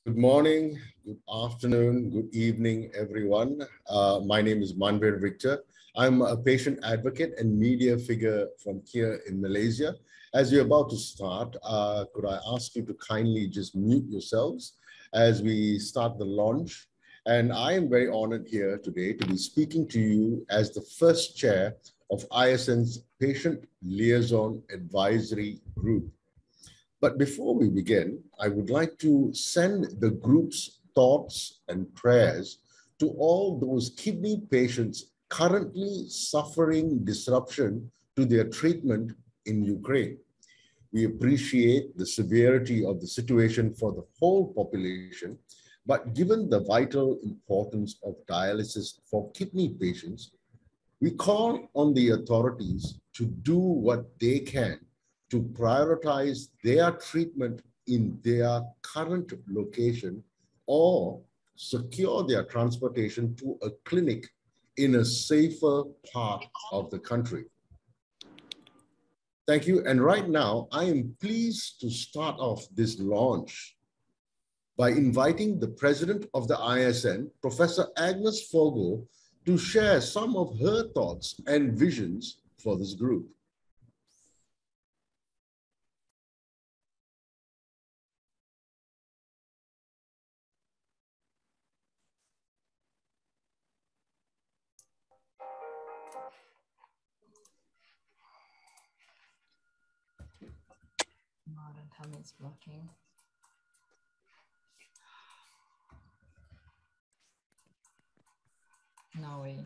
Good morning, good afternoon, good evening, everyone. My name is Manvir Victor. I'm a patient advocate and media figure from here in Malaysia. As we're about to start, could I ask you to kindly just mute yourselves as we start the launch? And I am very honored here today to be speaking to you as the first chair of ISN's Patient Liaison Advisory Group. But before we begin, I would like to send the group's thoughts and prayers to all those kidney patients currently suffering disruption to their treatment in Ukraine. We appreciate the severity of the situation for the whole population, but given the vital importance of dialysis for kidney patients, we call on the authorities to do what they can to prioritize their treatment in their current location or secure their transportation to a clinic in a safer part of the country. Thank you. And right now, I am pleased to start off this launch by inviting the president of the ISN, Professor Agnes Fogo, to share some of her thoughts and visions for this group. Don't tell me it's blocking. No way.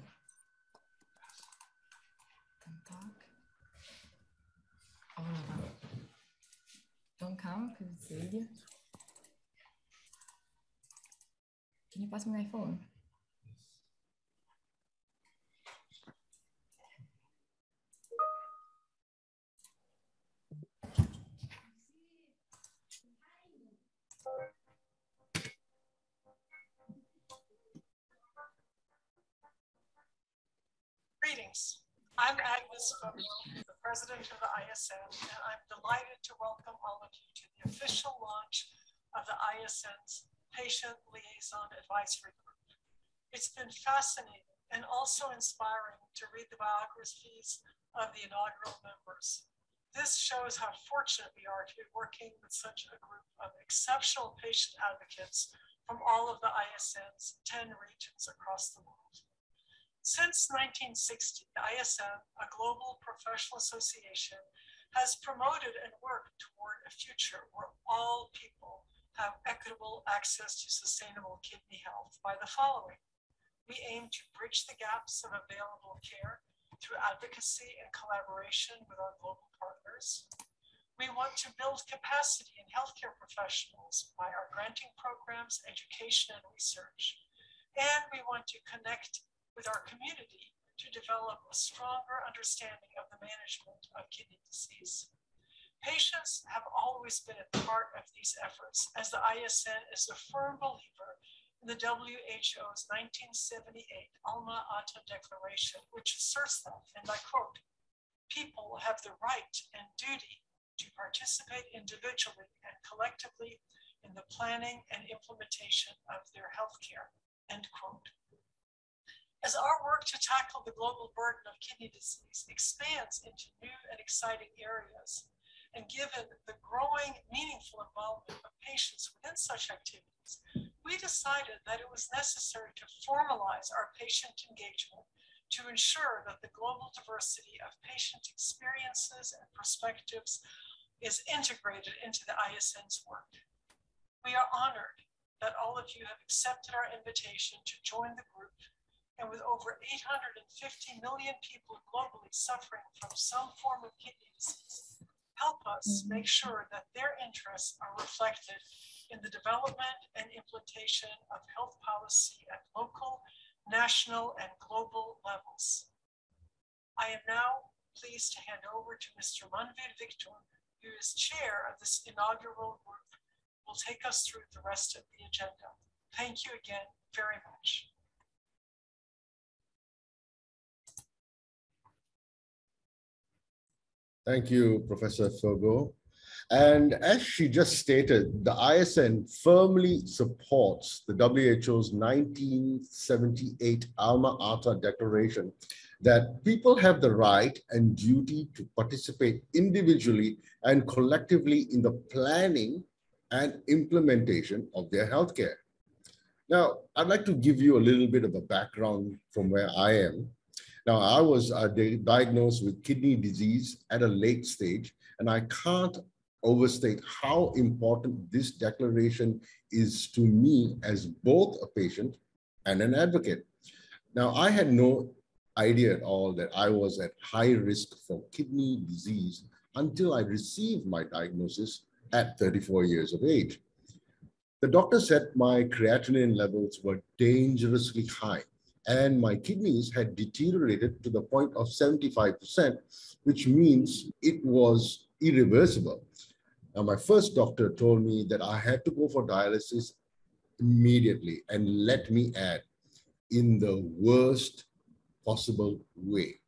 Don't talk. Oh, no. Don't come because it's video. Can you pass me my phone? Greetings. I'm Agnes Fogo, the president of the ISN, and I'm delighted to welcome all of you to the official launch of the ISN's Patient Liaison Advisory Group. It's been fascinating and also inspiring to read the biographies of the inaugural members. This shows how fortunate we are to be working with such a group of exceptional patient advocates from all of the ISN's 10 regions across the world. Since 1960, the ISN, a global professional association, has promoted and worked toward a future where all people have equitable access to sustainable kidney health by the following. We aim to bridge the gaps of available care through advocacy and collaboration with our global partners. We want to build capacity in healthcare professionals by our granting programs, education, and research. And we want to connect with our community to develop a stronger understanding of the management of kidney disease. Patients have always been at the heart of these efforts, as the ISN is a firm believer in the WHO's 1978 Alma Ata Declaration, which asserts that, and I quote, "People have the right and duty to participate individually and collectively in the planning and implementation of their healthcare," end quote. As our work to tackle the global burden of kidney disease expands into new and exciting areas, and given the growing meaningful involvement of patients within such activities, we decided that it was necessary to formalize our patient engagement to ensure that the global diversity of patient experiences and perspectives is integrated into the ISN's work. We are honored that all of you have accepted our invitation to join the group, and with over 850 million people globally suffering from some form of kidney disease, help us make sure that their interests are reflected in the development and implementation of health policy at local, national, and global levels. I am now pleased to hand over to Mr. Manvir Victor, who is chair of this inaugural group, who will take us through the rest of the agenda. Thank you again very much. Thank you, Professor Fogo. And as she just stated, the ISN firmly supports the WHO's 1978 Alma Ata Declaration that people have the right and duty to participate individually and collectively in the planning and implementation of their healthcare. Now, I'd like to give you a little bit of a background from where I am. Now, I was diagnosed with kidney disease at a late stage, and I can't overstate how important this declaration is to me as both a patient and an advocate. Now, I had no idea at all that I was at high risk for kidney disease until I received my diagnosis at 34 years of age. The doctor said my creatinine levels were dangerously high and my kidneys had deteriorated to the point of 75%, which means it was irreversible. Now, my first doctor told me that I had to go for dialysis immediately, and let me add, in the worst possible way.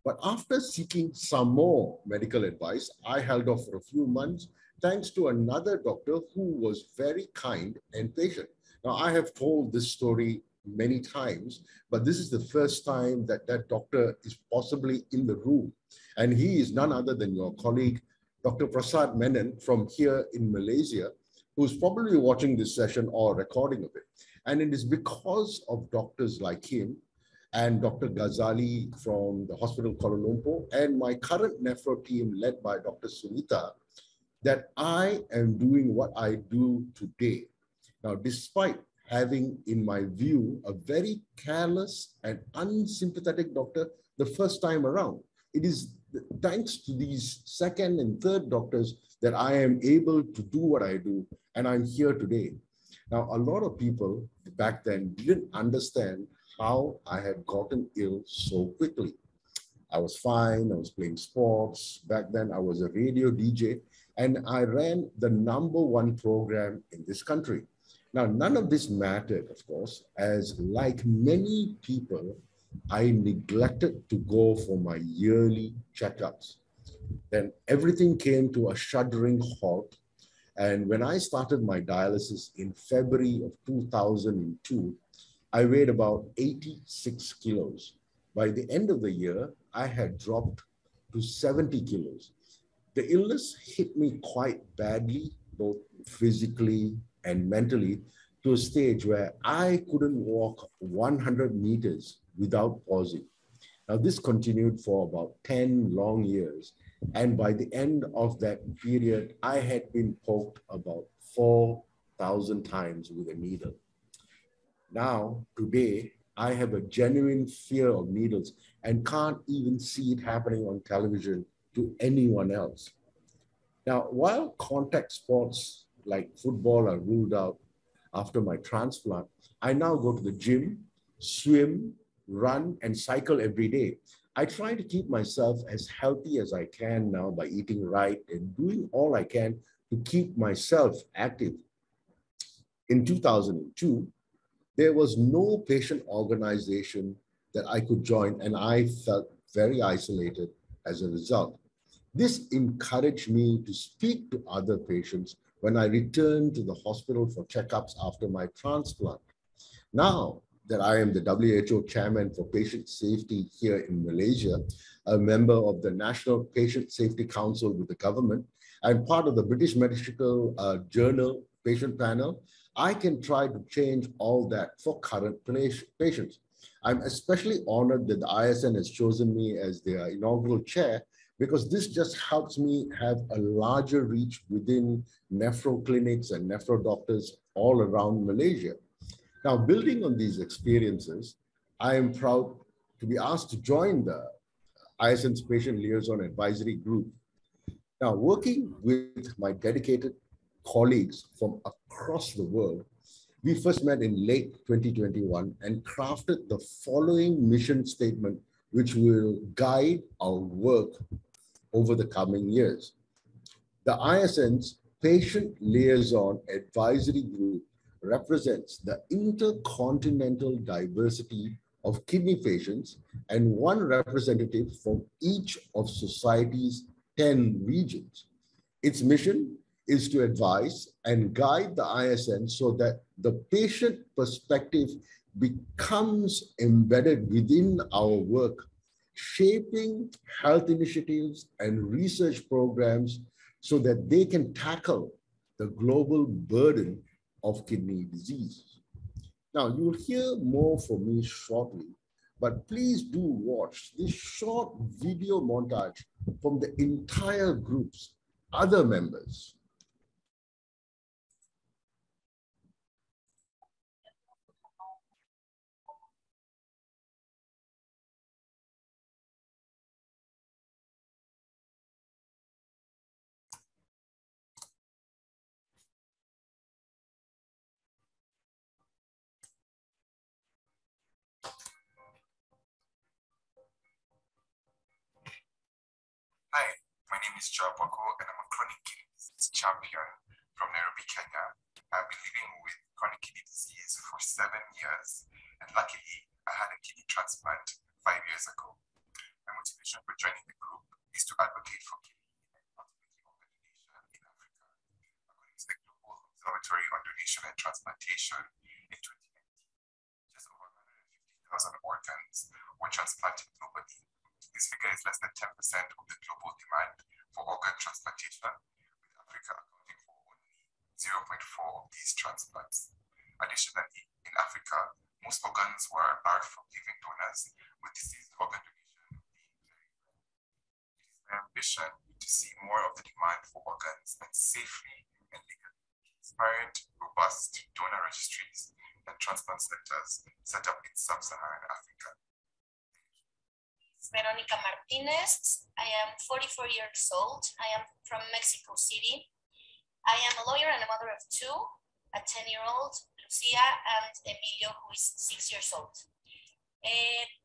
But after seeking some more medical advice, I held off for a few months thanks to another doctor who was very kind and patient. Now, I have told this story many times, but this is the first time that that doctor is possibly in the room. And he is none other than your colleague, Dr. Prasad Menon from here in Malaysia, who's probably watching this session or recording of it. And it is because of doctors like him and Dr. Ghazali from the Hospital Kuala Lumpur and my current nephro team led by Dr. Sunita that I am doing what I do today. Now, despite having, in my view, a very careless and unsympathetic doctor the first time around, it is thanks to these second and third doctors that I am able to do what I do, and I'm here today. Now, a lot of people back then didn't understand how I had gotten ill so quickly. I was fine, I was playing sports. Back then, I was a radio DJ, and I ran the #1 program in this country. Now, none of this mattered, of course, as like many people, I neglected to go for my yearly checkups. Then everything came to a shuddering halt. And when I started my dialysis in February of 2002, I weighed about 86 kilos. By the end of the year, I had dropped to 70 kilos. The illness hit me quite badly, both physically and mentally, to a stage where I couldn't walk 100 meters without pausing. Now, this continued for about 10 long years. And by the end of that period, I had been poked about 4,000 times with a needle. Now, today, I have a genuine fear of needles and can't even see it happening on television to anyone else. Now, while contact sports like football are ruled out after my transplant, I now go to the gym, swim, run, and cycle every day. I try to keep myself as healthy as I can now by eating right and doing all I can to keep myself active. In 2002, there was no patient organization that I could join, and I felt very isolated as a result. This encouraged me to speak to other patients when I returned to the hospital for checkups after my transplant. Now that I am the WHO chairman for patient safety here in Malaysia, a member of the National Patient Safety Council with the government, and part of the British Medical Journal patient panel, I can try to change all that for current patients. I'm especially honored that the ISN has chosen me as their inaugural chair, because this just helps me have a larger reach within nephro clinics and nephro doctors all around Malaysia. Now, building on these experiences, I am proud to be asked to join the ISN's Patient Liaison Advisory Group. Now, working with my dedicated colleagues from across the world, we first met in late 2021 and crafted the following mission statement, which will guide our work over the coming years. The ISN's Patient Liaison Advisory Group represents the intercontinental diversity of kidney patients and one representative from each of society's 10 regions. Its mission is to advise and guide the ISN so that the patient perspective becomes embedded within our work, shaping health initiatives and research programs so that they can tackle the global burden of kidney disease. Now, you will hear more from me shortly, but please do watch this short video montage from the entire group's other members. Hi, my name is Joe Boko, and I'm a chronic kidney disease champion from Nairobi, Kenya. I've been living with chronic kidney disease for 7 years, and luckily, I had a kidney transplant 5 years ago. My motivation for joining the group is to advocate for kidney and ultimately organ donation in Africa. According to the Global Observatory on Donation and Transplantation, in 2019, just over 150,000 organs were transplanted globally. This figure is less than 10% of the global demand for organ transplantation, with Africa accounting for only 0.4 of these transplants. Additionally, in Africa, most organs were barred from living donors, with deceased organ donation being very rare. It is my ambition to see more of the demand for organs and safely and legally transparent, robust donor registries and transplant centers set up in sub-Saharan Africa. Veronica Martinez. I am 44 years old. I am from Mexico City. I am a lawyer and a mother of two, a 10-year-old, Lucia, and Emilio, who is 6 years old.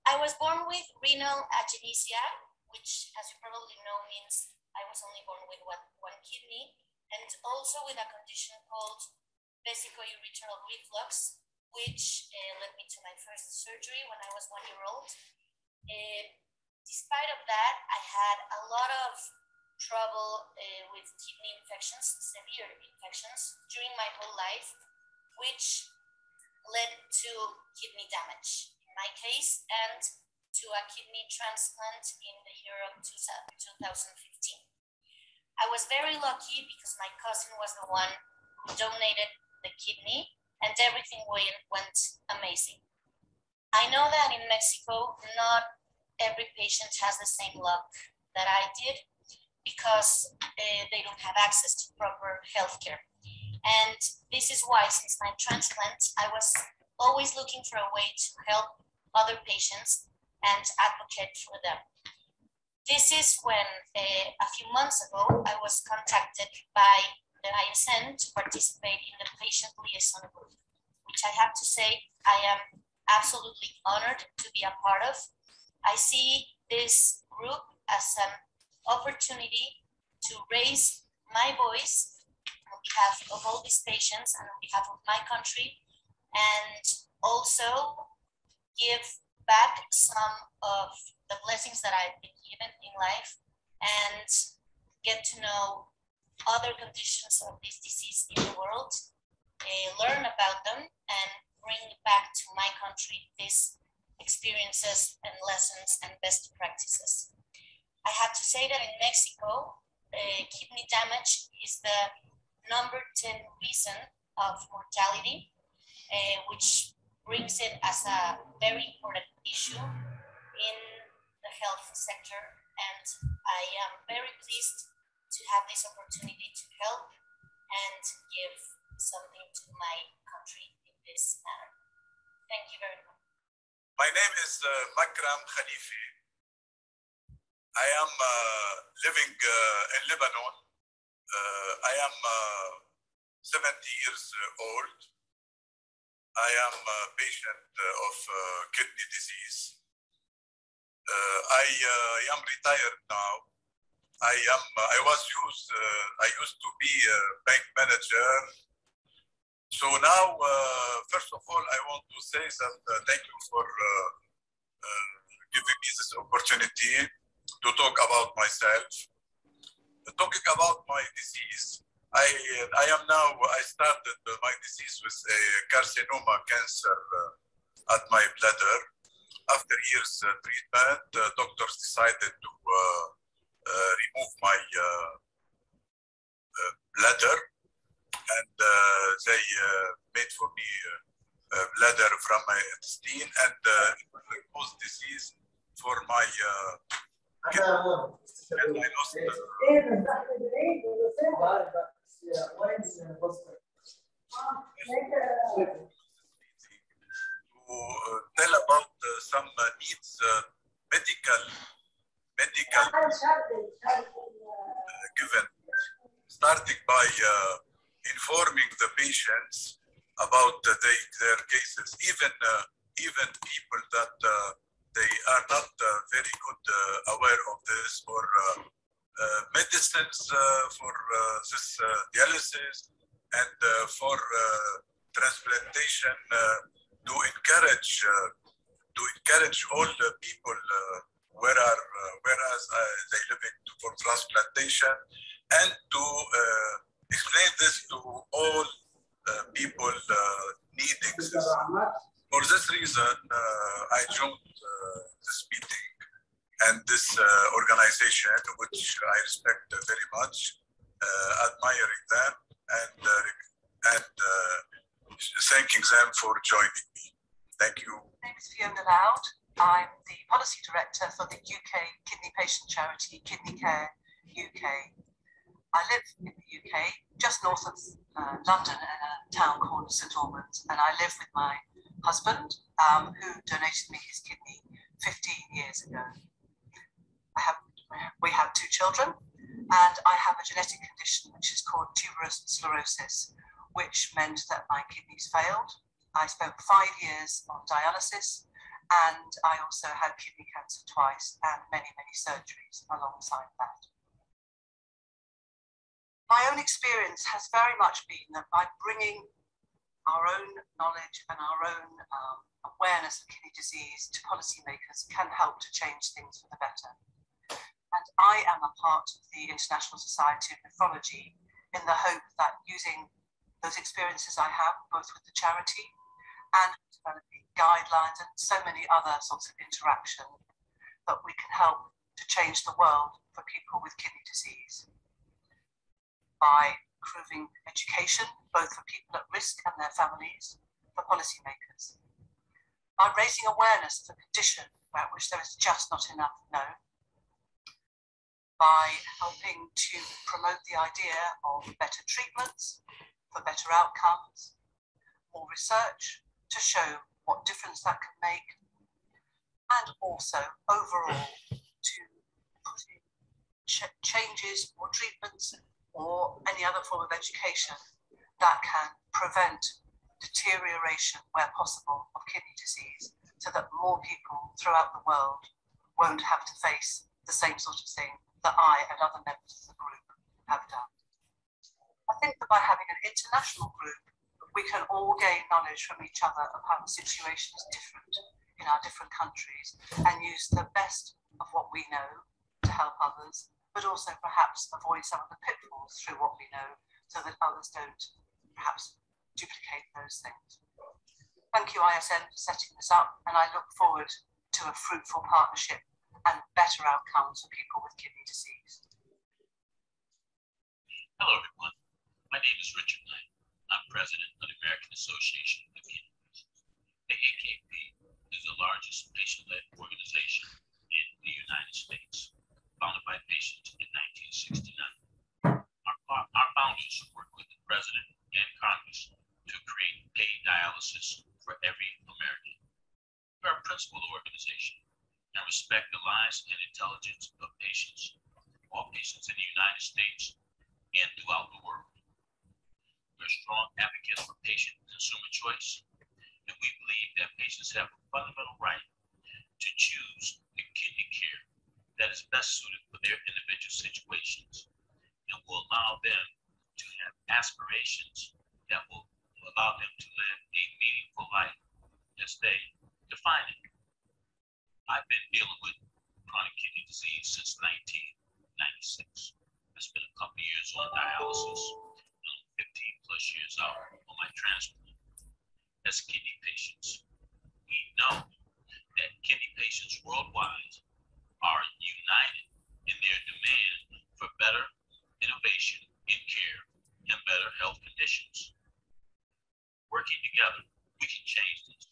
I was born with renal agenesia, which, as you probably know, means I was only born with one kidney, and also with a condition called vesico-ureteral reflux, which led me to my first surgery when I was 1 year old. Despite of that, I had a lot of trouble with kidney infections, severe infections, during my whole life, which led to kidney damage in my case, and to a kidney transplant in the year of 2015. I was very lucky because my cousin was the one who donated the kidney, and everything went amazing. I know that in Mexico, not every patient has the same luck that I did, because they don't have access to proper healthcare. And this is why, since my transplant, I was always looking for a way to help other patients and advocate for them. This is when a few months ago, I was contacted by the ISN to participate in the patient liaison group, which I have to say I am absolutely honored to be a part of. I see this group as an opportunity to raise my voice on behalf of all these patients and on behalf of my country, and also give back some of the blessings that I've been given in life, and get to know other conditions of this disease in the world, learn about them, and bring back to my country these experiences and lessons and best practices. I have to say that in Mexico, kidney damage is the number 10 reason of mortality, which brings it as a very important issue in the health sector. And I am very pleased to have this opportunity to help and give something to my country in this manner. Thank you very much. My name is Makram Khalifi. I am living in Lebanon. I am 70 years old. I am a patient of kidney disease. I am retired now. I used to be a bank manager. So now, first of all, I want to say that thank you for giving me this opportunity to talk about myself. talking about my disease, I started my disease with a carcinoma cancer at my bladder. After years treatment, doctors decided to remove my bladder, and they made for me bladder from my intestine, and it caused disease for my kidney. And I lost to tell about some needs, medical given, starting by informing the patients about their cases, even people that they are not very good aware of this, or medicines for this dialysis, and for transplantation, to encourage all the people whereas they living for transplantation, and to explain this to all people needing this. For this reason, I joined this meeting and this organization, which I respect very much, admiring them and thanking them for joining me. Thank you. My name is Fiona Loud. I'm the Policy Director for the UK kidney patient charity Kidney Care UK. I live in the UK, just north of London, in a town called St Albans, and I live with my husband, who donated me his kidney 15 years ago. We have 2 children, and I have a genetic condition which is called tuberous sclerosis, which meant that my kidneys failed. I spent 5 years on dialysis, and I also had kidney cancer twice and many, many surgeries alongside that. My own experience has very much been that by bringing our own knowledge and our own awareness of kidney disease to policymakers can help to change things for the better. And I am a part of the International Society of Nephrology in the hope that using those experiences I have, both with the charity and developing guidelines and so many other sorts of interaction, that we can help to change the world for people with kidney disease by improving education, both for people at risk and their families, for policymakers, by raising awareness of a condition about which there is just not enough known, by helping to promote the idea of better treatments for better outcomes, more research to show what difference that can make, and also overall to put in changes or treatments or any other form of education that can prevent deterioration where possible of kidney disease, so that more people throughout the world won't have to face the same sort of thing that I and other members of the group have done. I think that by having an international group, we can all gain knowledge from each other of how the situation is different in our different countries, and use the best of what we know to help others, but also perhaps avoid some of the pitfalls through what we know, so that others don't perhaps duplicate those things. Thank you, ISN, for setting this up, and I look forward to a fruitful partnership and better outcomes for people with kidney disease. Hello, everyone. My name is Richard Knight. I'm president of the American Association of Kidney Patients. The AKP is the largest patient-led organization in the United States, founded by patients in 1969. Our founders worked with the president and Congress to create paid dialysis for every American. We're a principled organization and respect the lives and intelligence of patients, all patients in the United States and throughout the world. We're strong advocates for patient and consumer choice, and we believe that patients have a fundamental right to choose the kidney care that is best suited for their individual situations and will allow them to have aspirations that will allow them to live a meaningful life as they define it. I've been dealing with chronic kidney disease since 1996. I spent a couple years on dialysis, and 15 plus years out on my transplant. As kidney patients, we know that kidney patients worldwide are united in their demand for better innovation in care and better health conditions. Working together, we can change this.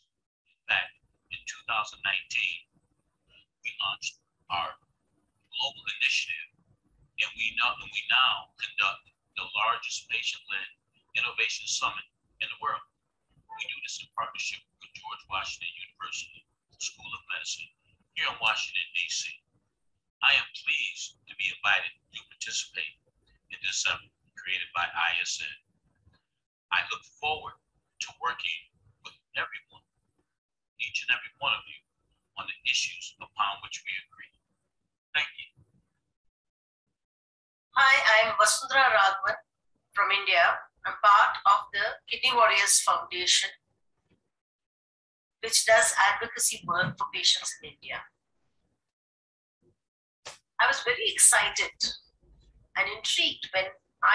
In fact, in 2019, we launched our global initiative, and we now conduct the largest patient-led innovation summit in the world. We do this in partnership with George Washington University School of Medicine here in Washington, D.C. I am pleased to be invited to participate in this summit created by ISN. I look forward to working with everyone, each and every one of you, on the issues upon which we agree. Thank you. Hi, I'm Vasundhara Raghavan from India. I'm part of the Kidney Warriors Foundation, which does advocacy work for patients in India. I was very excited and intrigued when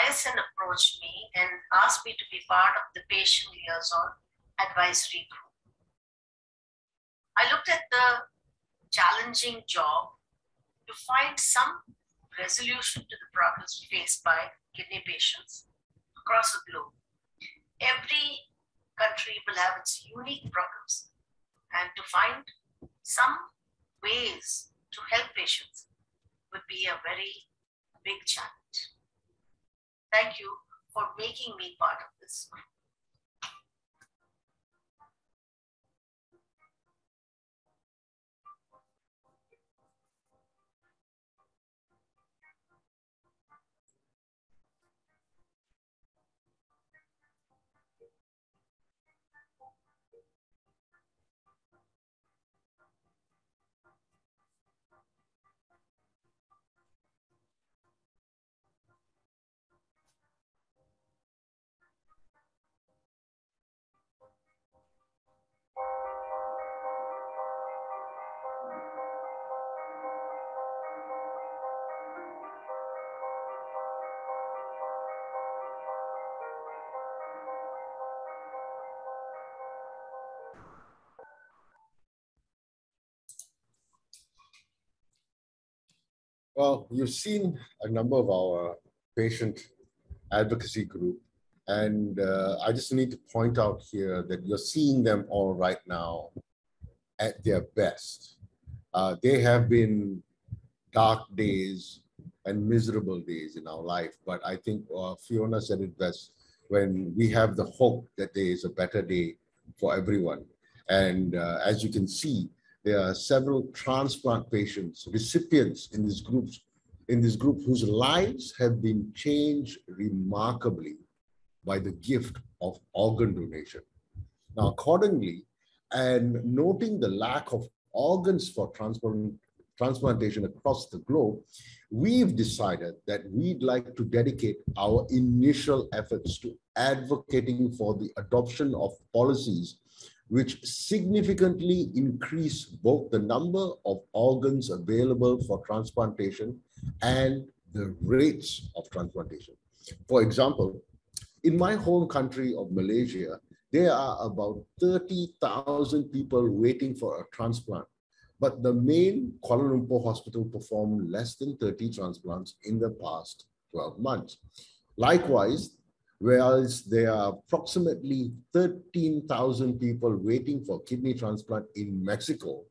ISN approached me and asked me to be part of the Patient Liaison Advisory Group. I looked at the challenging job to find some resolution to the problems faced by kidney patients across the globe. Every country will have its unique problems, and to find some ways to help patients would be a very big challenge. Thank you for making me part of this group. Well, you've seen a number of our patient advocacy group, and I just need to point out here that you're seeing them all right now at their best. They have been dark days and miserable days in our life, but I think Fiona said it best when we have the hope that there is a better day for everyone. And as you can see, there are several transplant patients, recipients in this group whose lives have been changed remarkably by the gift of organ donation. Now, accordingly, and noting the lack of organs for transplantation across the globe, we've decided that we'd like to dedicate our initial efforts to advocating for the adoption of policies which significantly increase both the number of organs available for transplantation and the rates of transplantation. For example, in my home country of Malaysia, there are about 30,000 people waiting for a transplant, but the main Kuala Lumpur hospital performed less than 30 transplants in the past 12 months. Likewise, whereas there are approximately 13,000 people waiting for kidney transplant in Mexico,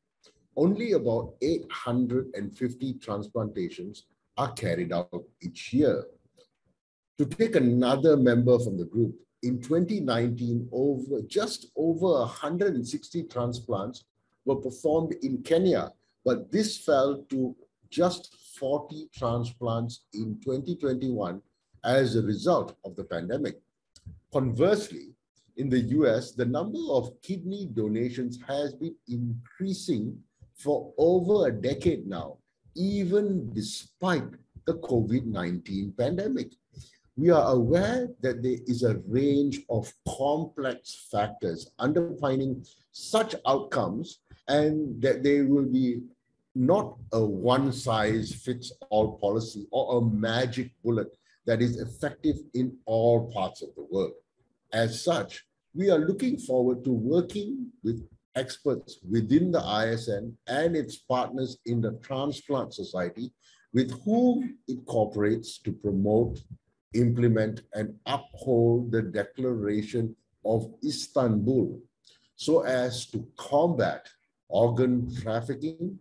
only about 850 transplantations are carried out each year. To take another member from the group, in 2019, just over 160 transplants were performed in Kenya, but this fell to just 40 transplants in 2021 as a result of the pandemic. Conversely, in the US, the number of kidney donations has been increasing for over a decade now, even despite the COVID-19 pandemic. We are aware that there is a range of complex factors underpinning such outcomes, and that there will be not a one-size-fits-all policy or a magic bullet that is effective in all parts of the world. As such, we are looking forward to working with experts within the ISN and its partners in the Transplant Society, with whom it cooperates to promote, implement, and uphold the Declaration of Istanbul, so as to combat organ trafficking,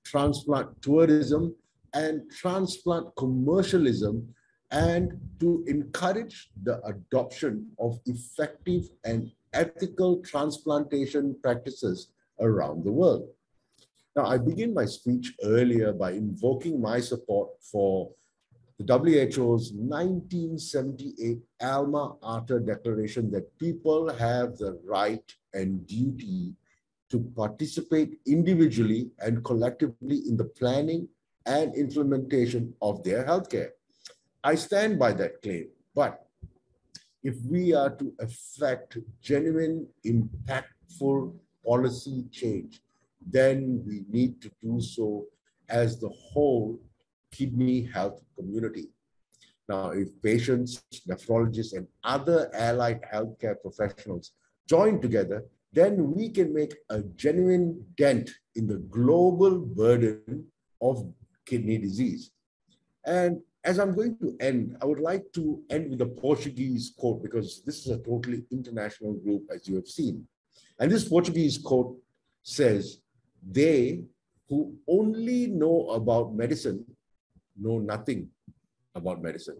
transplant tourism, and transplant commercialism, and to encourage the adoption of effective and ethical transplantation practices around the world. Now, I begin my speech earlier by invoking my support for the WHO's 1978 Alma Ata Declaration that people have the right and duty to participate individually and collectively in the planning and implementation of their healthcare. I stand by that claim, but if we are to effect genuine, impactful policy change, then we need to do so as the whole kidney health community. Now, if patients, nephrologists, and other allied healthcare professionals join together, then we can make a genuine dent in the global burden of kidney disease. And as I'm going to end, I would like to end with a Portuguese quote, because this is a totally international group, as you have seen. And this Portuguese quote says, "They who only know about medicine know nothing about medicine."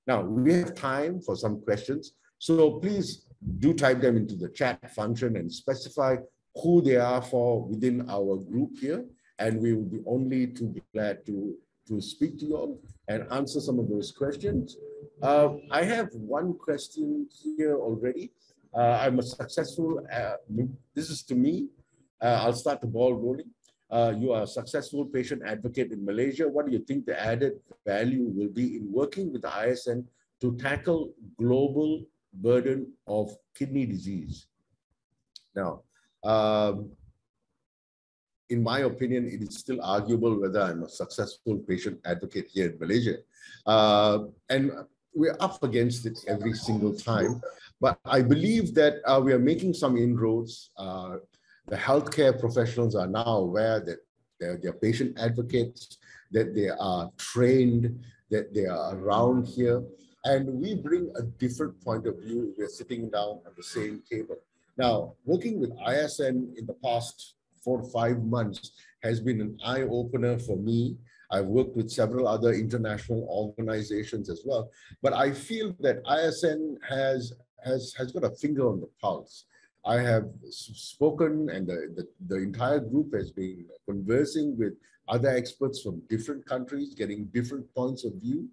Now, we have time for some questions, so please do type them into the chat function and specify who they are for within our group here, and we will be only too glad to speak to you all and answer some of those questions. I have one question here already. I'm a successful, this is to me, I'll start the ball rolling. You are a successful patient advocate in Malaysia. What do you think the added value will be in working with the ISN to tackle global burden of kidney disease? Now, in my opinion, it is still arguable whether I'm a successful patient advocate here in Malaysia. And we're up against it every single time. But I believe that we are making some inroads. The healthcare professionals are now aware that they're patient advocates, that they are trained, that they are around here. And we bring a different point of view. We're sitting down at the same table. Now, working with ISN in the past 4 to 5 months has been an eye-opener for me. I've worked with several other international organizations as well, but I feel that ISN has got a finger on the pulse. I have spoken, and the entire group has been conversing with other experts from different countries, getting different points of view.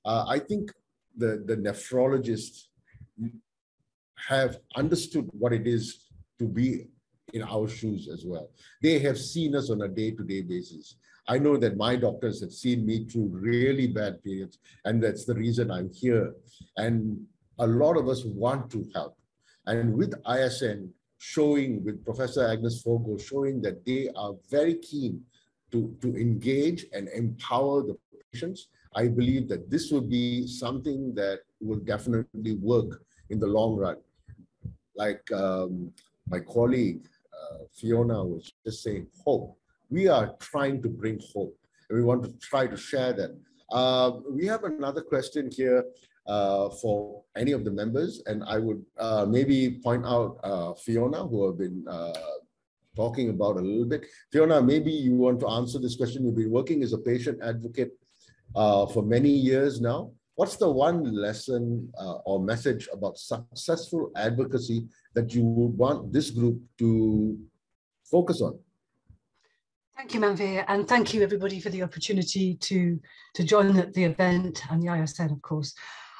I think the nephrologists have understood what it is to be in our shoes as well. They have seen us on a day-to-day basis. I know that my doctors have seen me through really bad periods, and that's the reason I'm here. And a lot of us want to help. And with ISN showing, with Professor Agnes Fogo showing that they are very keen to engage and empower the patients, I believe that this will be something that will definitely work in the long run. Like my colleague, Fiona was just saying, hope. We are trying to bring hope, and we want to try to share that. We have another question here for any of the members, and I would maybe point out Fiona, who have been talking about a little bit. Fiona, maybe you want to answer this question. You've been working as a patient advocate for many years now. What's the one lesson or message about successful advocacy that you would want this group to focus on? Thank you, Manveer, and thank you everybody for the opportunity to join the event and the ISN, of course.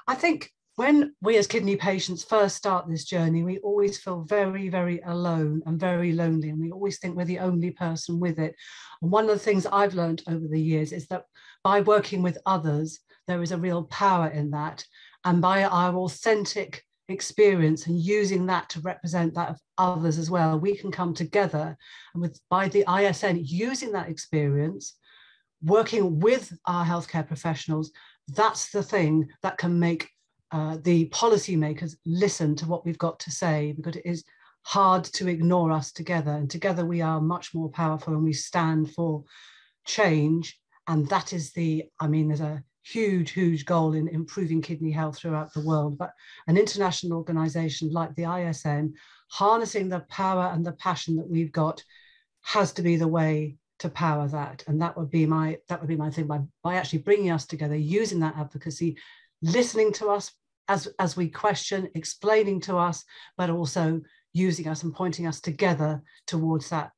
I think when we as kidney patients first start this journey, we always feel very, very alone and very lonely, and we always think we're the only person with it. And one of the things I've learned over the years is that by working with others, there is a real power in that. And by our authentic experience and using that to represent that of others as well, we can come together and by the ISN using that experience, working with our healthcare professionals, that's the thing that can make the policymakers listen to what we've got to say, because it is hard to ignore us together. And together we are much more powerful and we stand for change. And that is there's a huge goal in improving kidney health throughout the world. But an international organization like the ISN, harnessing the power and the passion that we've got, has to be the way to power that. And that would be my thing, by actually bringing us together, using that advocacy, listening to us as we question, explaining to us, but also using us and pointing us together towards that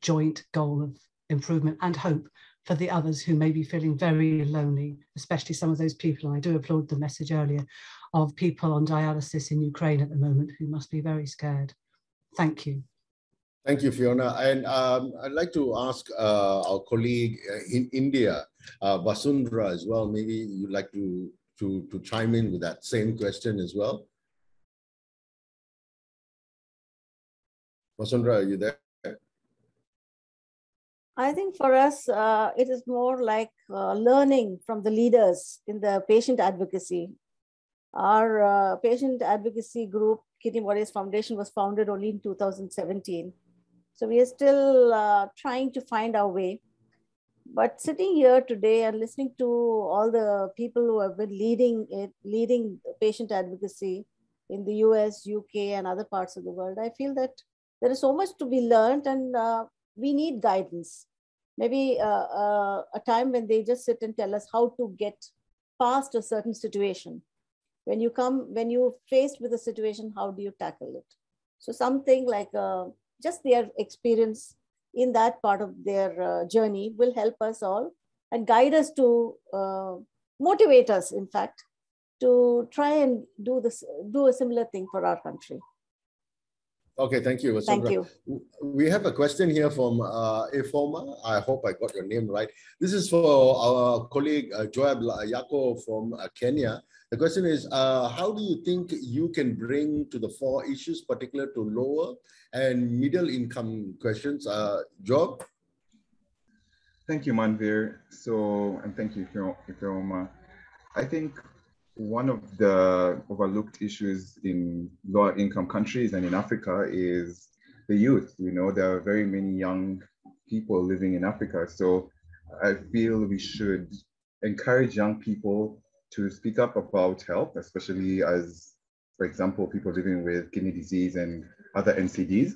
joint goal of improvement and hope for the others who may be feeling very lonely, especially some of those people. And I do applaud the message earlier of people on dialysis in Ukraine at the moment who must be very scared. Thank you. Thank you, Fiona. And I'd like to ask our colleague in India, Vasundhara, as well. Maybe you'd like to chime in with that same question as well. Vasundhara, are you there? I think for us, it is more like learning from the leaders in the patient advocacy. Our patient advocacy group, Kidney Warriors Foundation, was founded only in 2017. So we are still trying to find our way. But sitting here today and listening to all the people who have been leading patient advocacy in the US, UK, and other parts of the world, I feel that there is so much to be learned, and we need guidance. Maybe a time when they just sit and tell us how to get past a certain situation. When you're faced with a situation, how do you tackle it? So something like just their experience in that part of their journey will help us all and guide us to motivate us, in fact, to try and do a similar thing for our country. Okay, thank you, Vasundhara. Thank you. We have a question here from Ifoma. I hope I got your name right. This is for our colleague Joab Yako from Kenya. The question is, how do you think you can bring to the fore issues particular to lower and middle income questions? Joab? Thank you, Manvir. And thank you, Ifeoma. I think one of the overlooked issues in lower income countries and in Africa is the youth. There are very many young people living in Africa. So I feel we should encourage young people to speak up about health, especially as, for example, people living with kidney disease and other NCDs.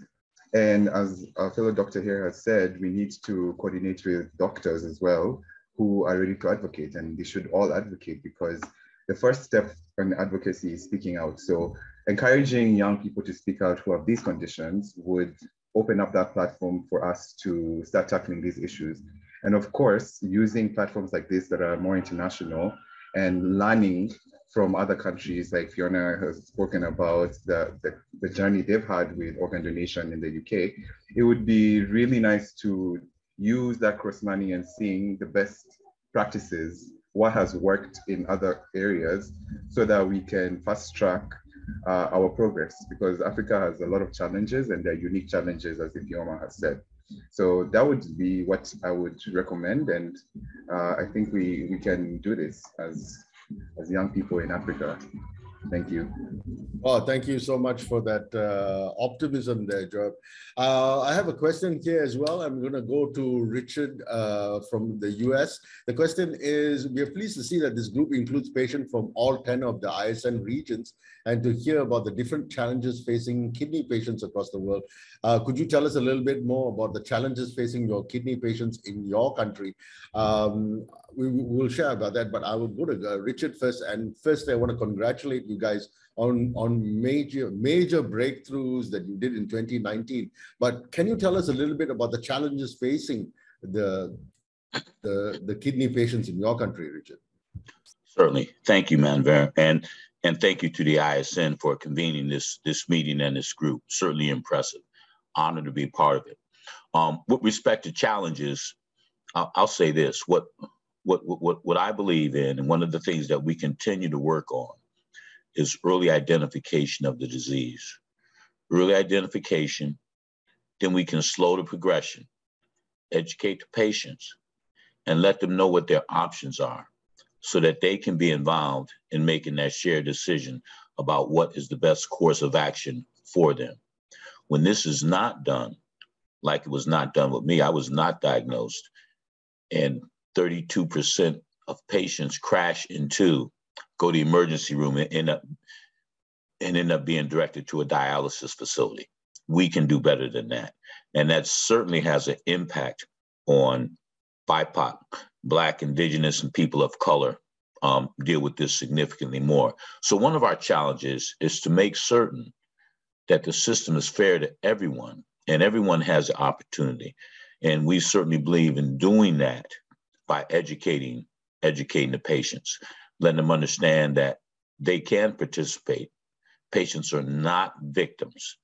And as our fellow doctor here has said, we need to coordinate with doctors as well who are ready to advocate, and they should all advocate, because the first step in advocacy is speaking out. So encouraging young people to speak out who have these conditions would open up that platform for us to start tackling these issues. And of course, using platforms like this that are more international and learning from other countries, like Fiona has spoken about the journey they've had with organ donation in the UK, it would be really nice to use that cross-learning and seeing the best practices, what has worked in other areas, so that we can fast track our progress, because Africa has a lot of challenges and they're unique challenges, as Ifeoma has said. So that would be what I would recommend, and I think we can do this as young people in Africa. Thank you. Oh, thank you so much for that optimism there, Joab. I have a question here as well. I'm going to go to Richard from the US. The question is, we are pleased to see that this group includes patients from all 10 of the ISN regions and to hear about the different challenges facing kidney patients across the world. Could you tell us a little bit more about the challenges facing your kidney patients in your country? We will share about that, but I will go to Richard first. And first, I want to congratulate you guys on major breakthroughs that you did in 2019. But can you tell us a little bit about the challenges facing the kidney patients in your country, Richard? Certainly. Thank you, Manvir. And thank you to the ISN for convening this meeting and this group. Certainly impressive. Honored to be part of it. With respect to challenges, I'll say this. What I believe in, and one of the things that we continue to work on, is early identification of the disease. Early identification, then we can slow the progression, educate the patients, and let them know what their options are so that they can be involved in making that shared decision about what is the best course of action for them. When this is not done, like it was not done with me, I was not diagnosed, and 32% of patients crash into, go to the emergency room and end up being directed to a dialysis facility. We can do better than that. And that certainly has an impact on BIPOC, Black, Indigenous, and people of color deal with this significantly more. So one of our challenges is to make certain that the system is fair to everyone and everyone has the opportunity. And we certainly believe in doing that by educating the patients, letting them understand that they can participate. Patients are not victims.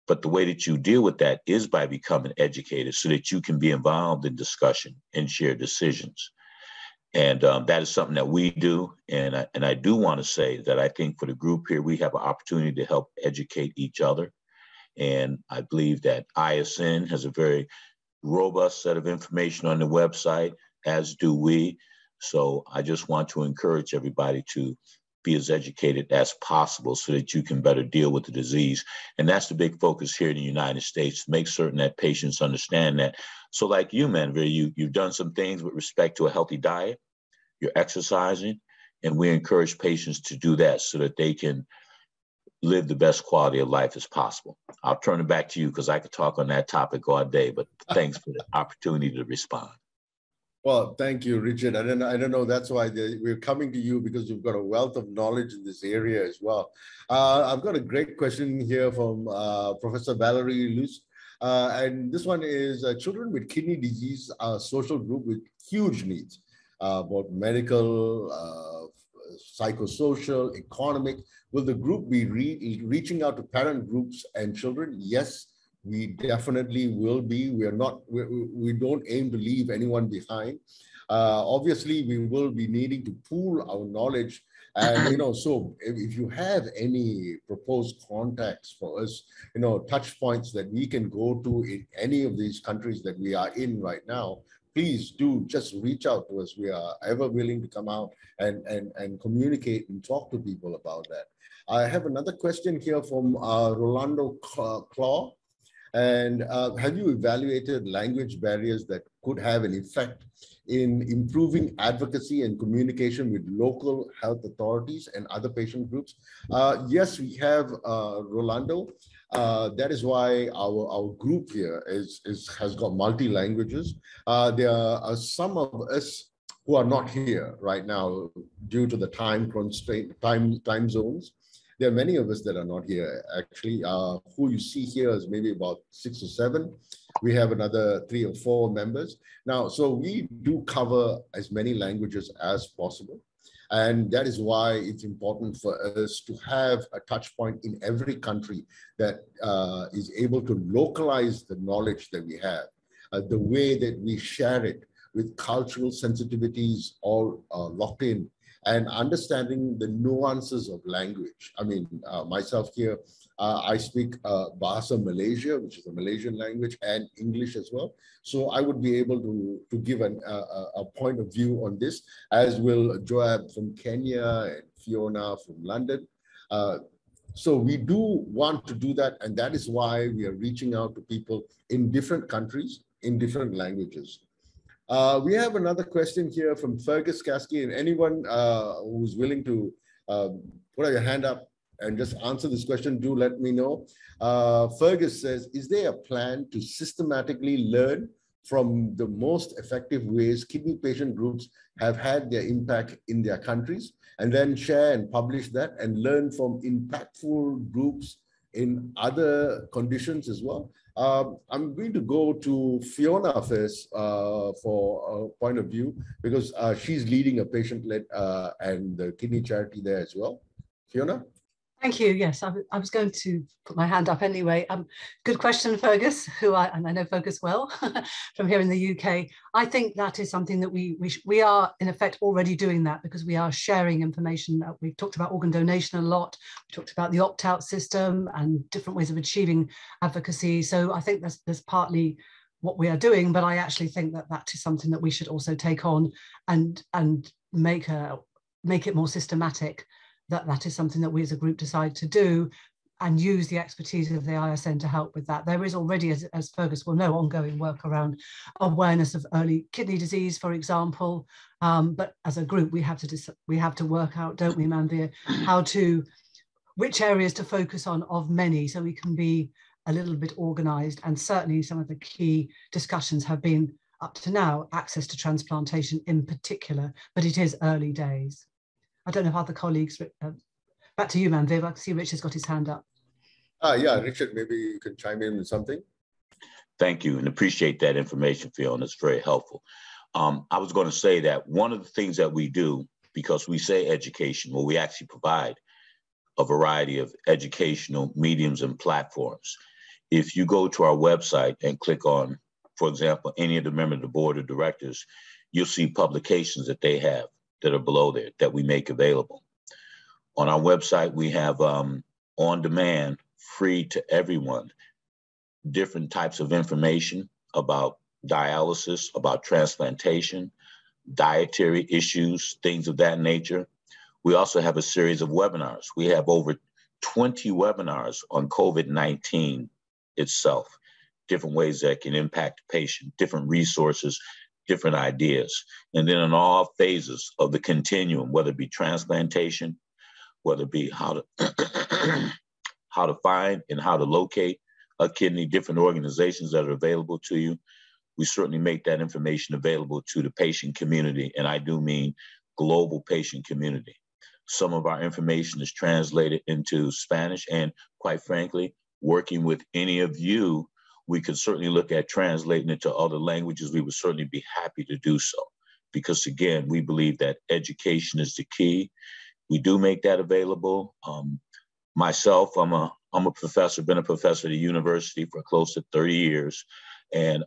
But the way that you deal with that is by becoming educated so that you can be involved in discussion and share decisions. And that is something that we do. And I do want to say that I think for the group here, we have an opportunity to help educate each other. And I believe that ISN has a very robust set of information on the website, as do we. So I just want to encourage everybody to be as educated as possible so that you can better deal with the disease. And that's the big focus here in the United States, to make certain that patients understand that. So like you, Manveer, you've done some things with respect to a healthy diet, you're exercising, and we encourage patients to do that so that they can live the best quality of life as possible. I'll turn it back to you because I could talk on that topic all day, but thanks for the opportunity to respond. Well, thank you, Richard. I don't know. That's why we're coming to you, because you've got a wealth of knowledge in this area as well. I've got a great question here from Professor Valerie Luce. And this one is, children with kidney disease are a social group with huge needs, both medical, psychosocial, economic. Will the group be reaching out to parent groups and children? Yes, we definitely will be. We don't aim to leave anyone behind. Obviously, we will be needing to pool our knowledge. And, so if you have any proposed contacts for us, touch points that we can go to in any of these countries that we are in right now, please do just reach out to us. We are ever willing to come out and communicate and talk to people about that. I have another question here from Rolando Claw. And have you evaluated language barriers that could have an effect in improving advocacy and communication with local health authorities and other patient groups? Yes, we have, Rolando. That is why our group here has got multi-languages. There are some of us who are not here right now due to the time constraint, time zones. There are many of us that are not here, actually. Who you see here is maybe about 6 or 7. We have another 3 or 4 members. Now, so we do cover as many languages as possible. And that is why it's important for us to have a touch point in every country that is able to localize the knowledge that we have, the way that we share it with cultural sensitivities all locked in, and understanding the nuances of language. I mean, myself here, I speak Bahasa Malaysia, which is a Malaysian language, and English as well. So I would be able to give a point of view on this, as will Joab from Kenya and Fiona from London. So we do want to do that, and that is why we are reaching out to people in different countries, in different languages. We have another question here from Fergus Kasky, and anyone who's willing to put your hand up and just answer this question, do let me know. Fergus says, is there a plan to systematically learn from the most effective ways kidney patient groups have had their impact in their countries, and then share and publish that and learn from impactful groups in other conditions as well? I'm going to go to Fiona first for a point of view, because she's leading a patient-led and the kidney charity there as well. Fiona? Thank you. Yes, I was going to put my hand up anyway. Good question, Fergus, and I know Fergus well from here in the UK. I think that is something that we are in effect already doing that, because we are sharing information. We've talked about organ donation a lot. We talked about the opt-out system and different ways of achieving advocacy. So I think there's partly what we are doing, but I actually think that that is something that we should also take on and make it more systematic. That is something that we as a group decide to do, and use the expertise of the ISN to help with that. There is already, as Fergus will know, ongoing work around awareness of early kidney disease, for example. But as a group, we have to work out, don't we, Manveer, which areas to focus on of many, so we can be a little bit organised. And certainly some of the key discussions have been, up to now, access to transplantation in particular, but it is early days. I don't know if other colleagues, back to you, Manveer. I can see Richard's got his hand up. Yeah, Richard, maybe you can chime in with something. Thank you, and appreciate that information, Fiona. It's very helpful. I was going to say that one of the things that we do, because we say education, well, we actually provide a variety of educational mediums and platforms. If you go to our website and click on, for example, any of the members of the board of directors, you'll see publications that they have that are below there that we make available. On our website, we have on demand, free to everyone, different types of information about dialysis, about transplantation, dietary issues, things of that nature. We also have a series of webinars. We have over 20 webinars on COVID-19 itself, different ways that can impact the patient, different resources, different ideas. And then in all phases of the continuum, whether it be transplantation, whether it be how to find and how to locate a kidney, different organizations that are available to you, we certainly make that information available to the patient community. And I do mean global patient community. Some of our information is translated into Spanish, and quite frankly, working with any of you, we could certainly look at translating it to other languages. We would certainly be happy to do so, because again, we believe that education is the key. We do make that available. Myself, I'm a professor, been a professor at the university for close to 30 years. And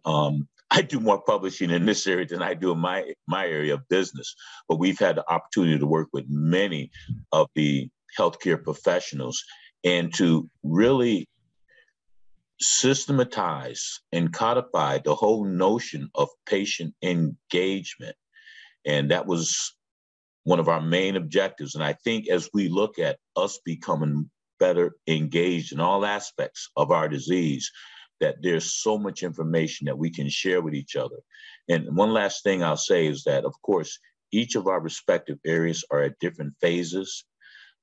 I do more publishing in this area than I do in my area of business. But we've had the opportunity to work with many of the healthcare professionals and to really systematize and codify the whole notion of patient engagement. And that was one of our main objectives. And I think as we look at us becoming better engaged in all aspects of our disease, that there's so much information that we can share with each other. And one last thing I'll say is that, of course, each of our respective areas are at different phases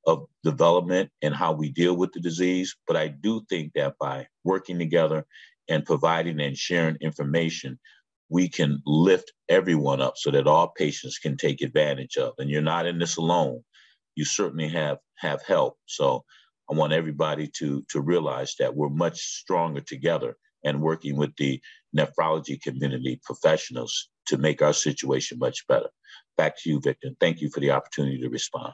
of development and how we deal with the disease. But I do think that by working together and providing and sharing information, we can lift everyone up so that all patients can take advantage of. And you're not in this alone. You certainly have help. So I want everybody to realize that we're much stronger together and working with the nephrology community professionals to make our situation much better. Back to you, Victor. Thank you for the opportunity to respond.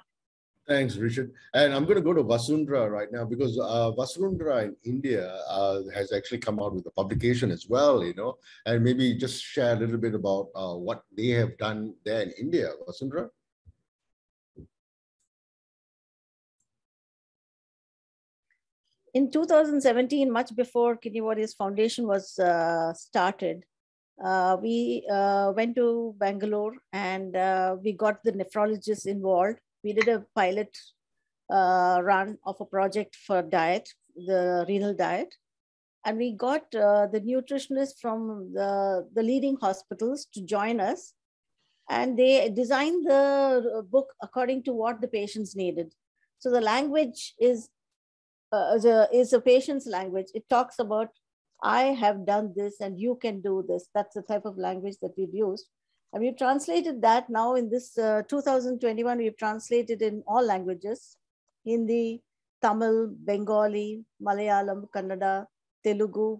Thanks, Richard. And I'm going to go to Vasundhara right now, because Vasundhara in India has actually come out with a publication as well, and maybe just share a little bit about what they have done there in India. Vasundhara? In 2017, much before Kidney Warriors Foundation was started, we went to Bangalore and we got the nephrologists involved. We did a pilot run of a project for diet, the renal diet. And we got the nutritionists from the leading hospitals to join us. And they designed the book according to what the patients needed. So the language is a patient's language. It talks about, I have done this and you can do this. That's the type of language that we've used. And we've translated that now in this 2021, we've translated in all languages: Hindi, Tamil, Bengali, Malayalam, Kannada, Telugu,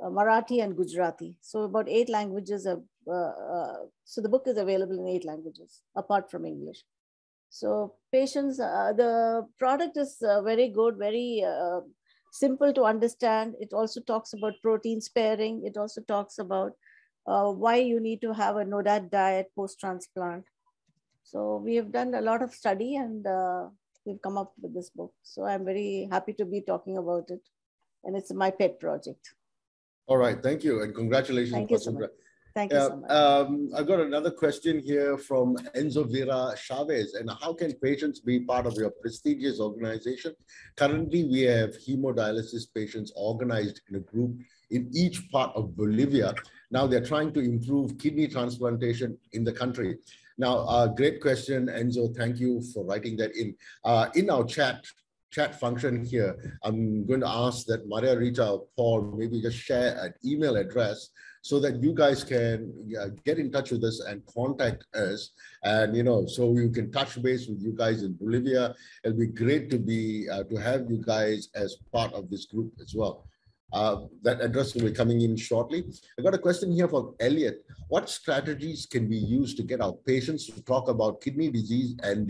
Marathi, and Gujarati. So about 8 languages. So the book is available in 8 languages, apart from English. So patients, the product is very good, very simple to understand. It also talks about protein sparing. It also talks about why you need to have a NODAT diet post-transplant. So we have done a lot of study and we've come up with this book. So I'm very happy to be talking about it. And it's my pet project. All right, thank you. And congratulations. Thank you so much. Thank you so much. I've got another question here from Enzo Vera Chavez. And how can patients be part of your prestigious organization? Currently, we have hemodialysis patients organized in a group in each part of Bolivia. Now they're trying to improve kidney transplantation in the country. Now, great question, Enzo. Thank you for writing that in. In our chat function here, I'm going to ask that Maria Rita Paul maybe just share an email address so that you guys can get in touch with us and contact us. And, you know, so we can touch base with you guys in Bolivia. It'll be great to be, to have you guys as part of this group as well. That address will be coming in shortly. I got a question here from Elliot. What strategies can be used to get our patients to talk about kidney disease and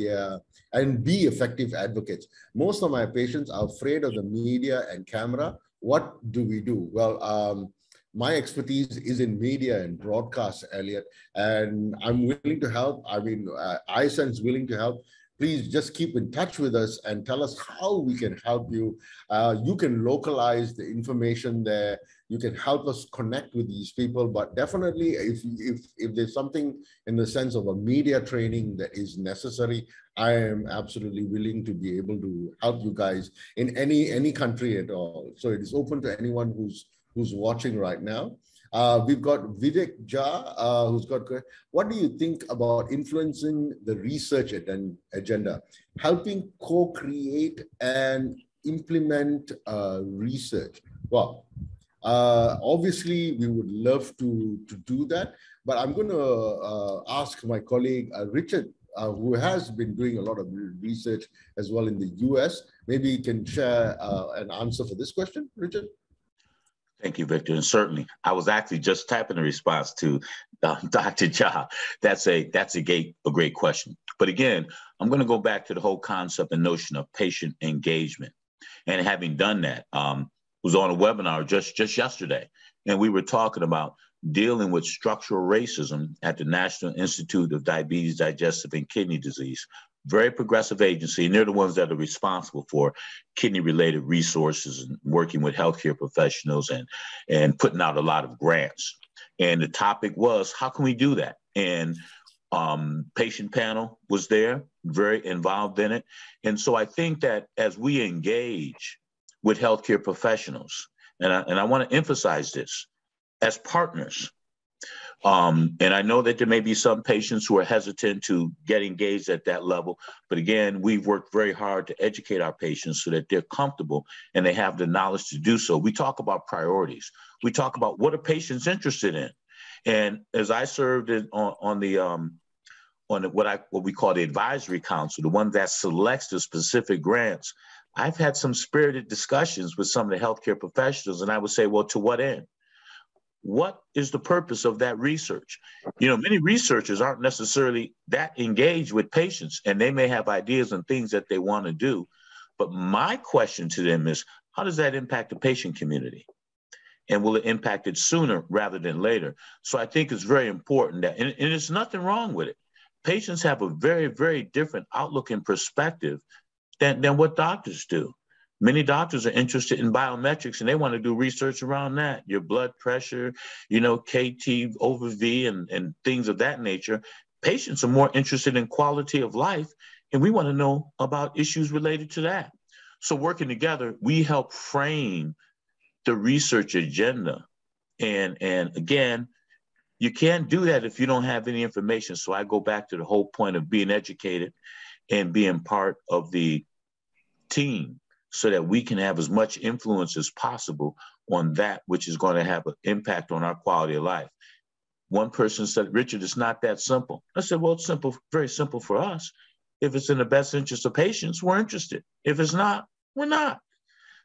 be effective advocates? Most of my patients are afraid of the media and camera. What do we do? Well, my expertise is in media and broadcast, Elliot, and I'm willing to help. I mean, ISN is willing to help. Please just keep in touch with us and tell us how we can help you. You can localize the information there. You can help us connect with these people. But definitely, if there's something in the sense of a media training that is necessary, I am absolutely willing to be able to help you guys in any country at all. So it is open to anyone who's watching right now. We've got Vivek Jha, who's got, what do you think about influencing the research agenda, helping co-create and implement research? Well, obviously we would love to do that, but I'm going to ask my colleague, Richard, who has been doing a lot of research as well in the US. Maybe you can share an answer for this question, Richard? Thank you, Victor. And certainly, I was actually just typing a response to Dr. Jha. That's a great question. But again, I'm going to go back to the whole concept and notion of patient engagement. And having done that, was on a webinar just yesterday, and we were talking about dealing with structural racism at the National Institute of Diabetes, Digestive, and Kidney Disease. Very progressive agency, and they're the ones that are responsible for kidney-related resources and working with healthcare professionals and putting out a lot of grants. And the topic was, how can we do that? And patient panel was there, very involved in it. And so I think that as we engage with healthcare professionals, and I want to emphasize this, as partners, and I know that there may be some patients who are hesitant to get engaged at that level, but again, we've worked very hard to educate our patients so that they're comfortable and they have the knowledge to do so. We talk about priorities. We talk about what are patients interested in. And as I served on what we call the advisory council, the one that selects the specific grants, I've had some spirited discussions with some of the healthcare professionals, and I would say, well, to what end? What is the purpose of that research? You know, many researchers aren't necessarily that engaged with patients, and they may have ideas and things that they want to do. But my question to them is, how does that impact the patient community? And will it impact it sooner rather than later? So I think it's very important that, and there's nothing wrong with it. Patients have a very, very different outlook and perspective than what doctors do. Many doctors are interested in biometrics and they want to do research around that. Your blood pressure, you know, KT over V and things of that nature. Patients are more interested in quality of life, and we want to know about issues related to that. So working together, we help frame the research agenda. And again, you can't do that if you don't have any information. So I go back to the whole point of being educated and being part of the team, so that we can have as much influence as possible on that which is going to have an impact on our quality of life. One person said, Richard, it's not that simple. I said, well, it's simple, very simple for us. If it's in the best interest of patients, we're interested. If it's not, we're not.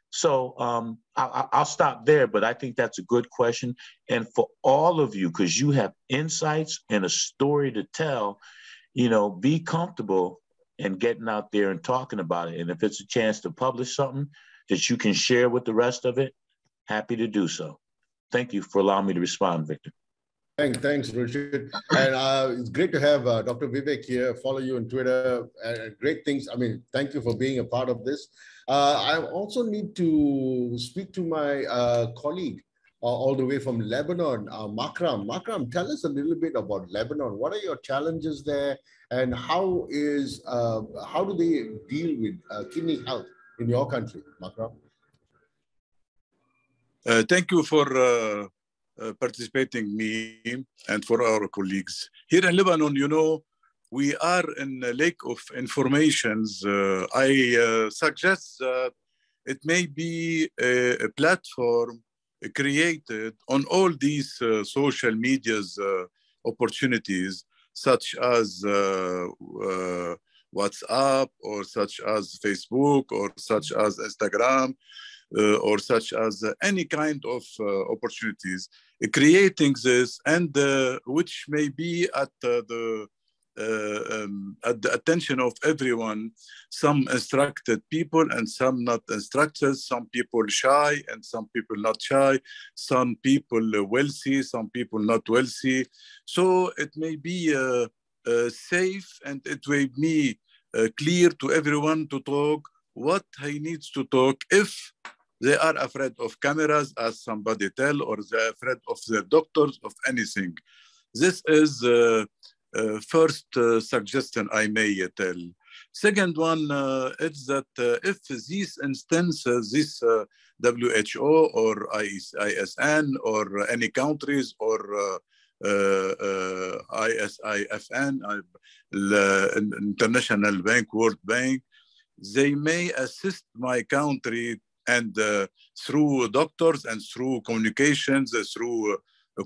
So I'll stop there, but I think that's a good question. And for all of you, because you have insights and a story to tell, you know, be comfortable and getting out there and talking about it. And if it's a chance to publish something that you can share with the rest of it, happy to do so. Thank you for allowing me to respond, Victor. Thanks, Richard. And it's great to have Dr. Vivek here, follow you on Twitter. Great things. I mean, thank you for being a part of this. I also need to speak to my colleague all the way from Lebanon, Makram. Makram, tell us a little bit about Lebanon. What are your challenges there, and how do they deal with kidney health in your country, Makram? Thank you for participating me and for our colleagues. Here in Lebanon, you know, we are in a lake of informations. I suggest that it may be a platform created on all these social medias opportunities, such as WhatsApp, or such as Facebook, or such as Instagram, or such as any kind of opportunities, creating this, and which may be at the attention of everyone. Some instructed people and some not instructed, some people shy and some people not shy, some people wealthy, some people not wealthy. So it may be safe, and it will be clear to everyone to talk what he needs to talk if they are afraid of cameras, as somebody tell, or they're afraid of their doctors, of anything. This is first suggestion I may tell. Second one is that if these instances, this WHO or ISN or any countries or ISIFN, International Bank, World Bank, they may assist my country, and through doctors and through communications, through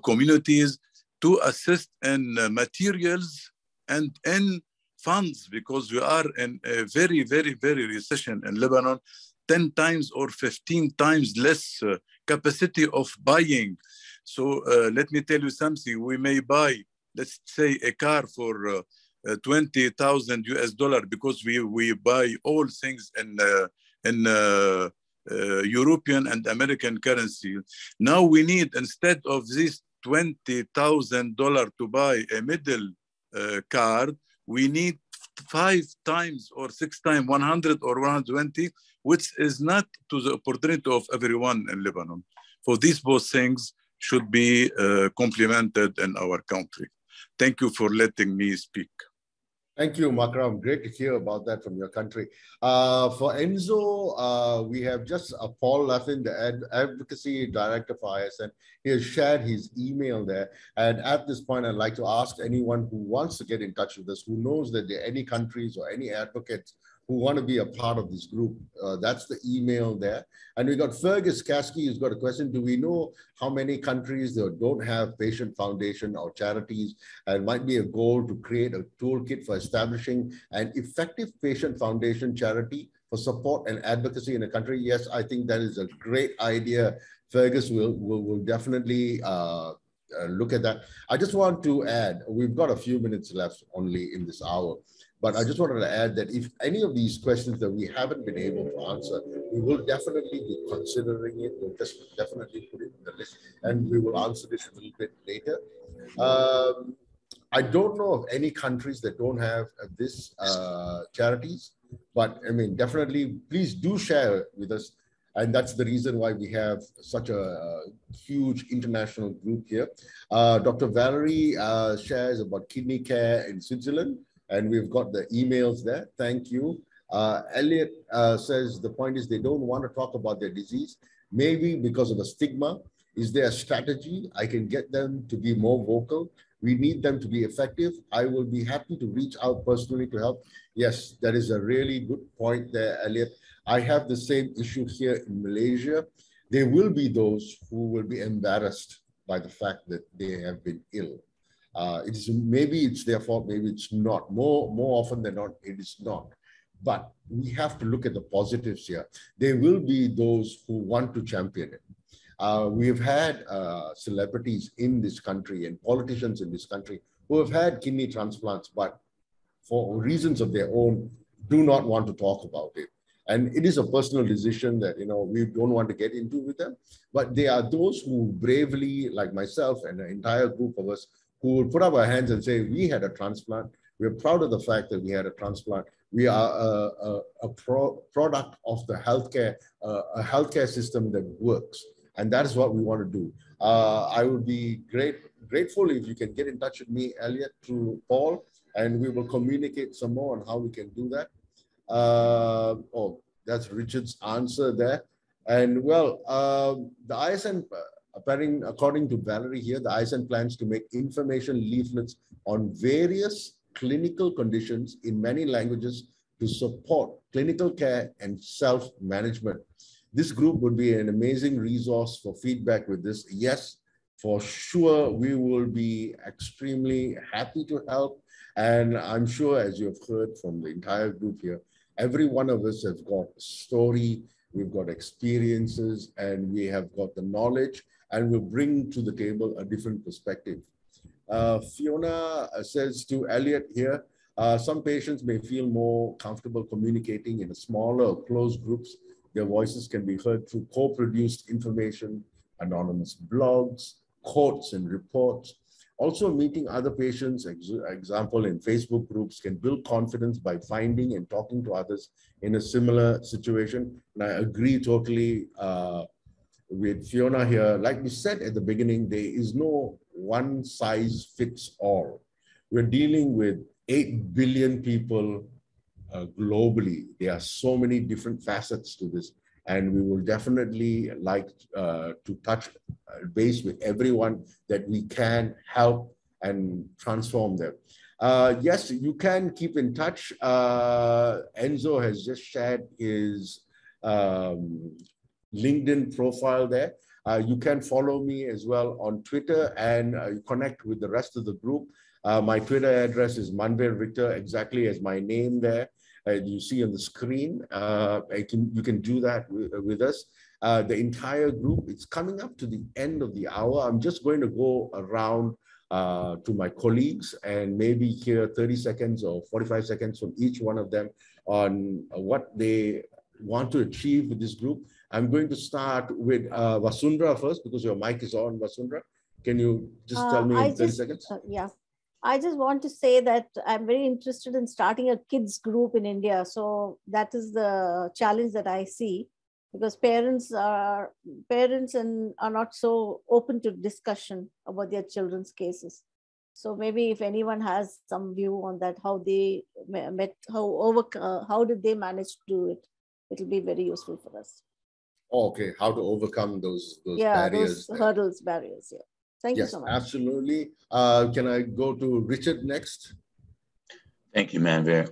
communities, to assist in materials and in funds, because we are in a very, very, very recession in Lebanon, 10 times or 15 times less capacity of buying. So let me tell you something. We may buy, let's say, a car for $20,000 US, because we buy all things in European and American currency. Now we need, instead of this $20,000 to buy a middle card, we need 5 times or 6 times, 100 or 120, which is not to the opportunity of everyone in Lebanon. For these both things should be complemented in our country. Thank you for letting me speak. Thank you, Makram. Great to hear about that from your country. For Enzo, we have just Paul Laffin, the Advocacy Director for ISN. He has shared his email there. And at this point, I'd like to ask anyone who wants to get in touch with us, who knows that there are any countries or any advocates who want to be a part of this group. That's the email there. And we got Fergus Kasky, who's got a question. Do we know how many countries that don't have patient foundation or charities? And might be a goal to create a toolkit for establishing an effective patient foundation charity for support and advocacy in a country. Yes, I think that is a great idea. Fergus will definitely look at that. I just want to add, we've got a few minutes left only in this hour. But I just wanted to add that if any of these questions that we haven't been able to answer, we will definitely be considering it. We'll just definitely put it in the list, and we will answer this a little bit later. I don't know of any countries that don't have this charities, but I mean, definitely, please do share with us. And that's the reason why we have such a huge international group here. Dr. Valerie shares about kidney care in Switzerland. And we've got the emails there. Thank you. Elliot says the point is they don't want to talk about their disease, maybe because of the stigma. Is there a strategy? I can get them to be more vocal. We need them to be effective. I will be happy to reach out personally to help. Yes, that is a really good point there, Elliot. I have the same issue here in Malaysia. There will be those who will be embarrassed by the fact that they have been ill. Maybe it's their fault, maybe it's not. More often than not, it is not. But we have to look at the positives here. There will be those who want to champion it. We've had celebrities in this country and politicians in this country who have had kidney transplants, but for reasons of their own, do not want to talk about it. And it is a personal decision that, we don't want to get into with them. But there are those who bravely, like myself and an entire group of us, who would put up our hands and say, we had a transplant. We're proud of the fact that we had a transplant. We are a product of the healthcare, a healthcare system that works. And that is what we want to do. I would be grateful if you can get in touch with me, Elliot, through Paul, and we will communicate some more on how we can do that. That's Richard's answer there. And well, the ISN, according to Valerie here, the ISN plans to make information leaflets on various clinical conditions in many languages to support clinical care and self-management. This group would be an amazing resource for feedback with this. Yes, for sure, we will be extremely happy to help. And I'm sure, as you have heard from the entire group here, every one of us have got a story, we've got experiences, and we have got the knowledge, and we'll bring to the table a different perspective. Fiona says to Elliot here, some patients may feel more comfortable communicating in a smaller or closed groups. Their voices can be heard through co-produced information, anonymous blogs, quotes and reports. Also, meeting other patients, example in Facebook groups, can build confidence by finding and talking to others in a similar situation. And I agree totally with Fiona here. Like we said at the beginning, there is no one size fits all. We're dealing with 8 billion people globally. There are so many different facets to this, and we will definitely like to touch base with everyone that we can help and transform them. Yes, you can keep in touch. Enzo has just shared his LinkedIn profile there. You can follow me as well on Twitter and connect with the rest of the group. My Twitter address is Manveer Victor, exactly as my name there. You see on the screen. You can do that with us. The entire group, it's coming up to the end of the hour. I'm just going to go around to my colleagues and maybe hear 30 seconds or 45 seconds from each one of them on what they want to achieve with this group. I'm going to start with Vasundhara first, because your mic is on, Vasundhara. Can you just tell me in 30 seconds? Yeah. I just want to say that I'm very interested in starting a kids group in India. So that is the challenge that I see, because parents are not so open to discussion about their children's cases. So maybe if anyone has some view on that, how they met, how did they manage to do it? It'll be very useful for us. Okay, how to overcome those barriers. Those barriers. Yeah. Thank you so much. Absolutely. Can I go to Richard next? Thank you, Manveer.